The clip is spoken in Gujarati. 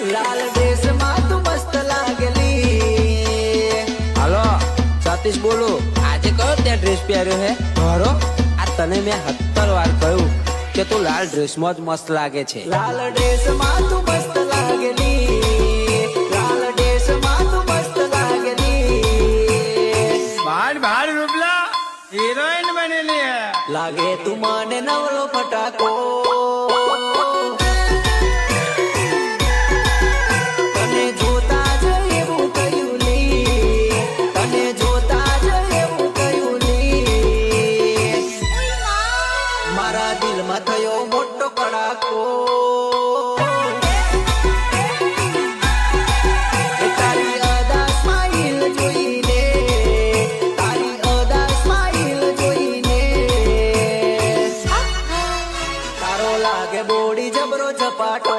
લાલ ડ્રેસમાં તું મસ્ત લાગેલી. હાલો સતીશ બોલું. આજે કયો ત્યાં ડ્રેસ પહેર્યો હે મારો? આ તને મેં 70 વાર કહ્યું કે તું લાલ ડ્રેસમાં જ મસ્ત લાગે છે. લાલ ડ્રેસમાં તું મસ્ત લાગેલી. લાલ ડ્રેસમાં તું મસ્ત લાગેલી. ભાડ રૂપલા હિરોઈન બનેલી હે. લાગે તું મને નવલો ફટાકો. તને જોતા જ એવું થયું લી. તને જોતા જ એવું થયું લી. મારા દિલમાં થયો મોટો કડાકો. તારી અદા સ્માઈલ જોઈને, તારી અદા સ્માઈલ જોઈને તારો લાગે બોડી જબરો ઝપાટો.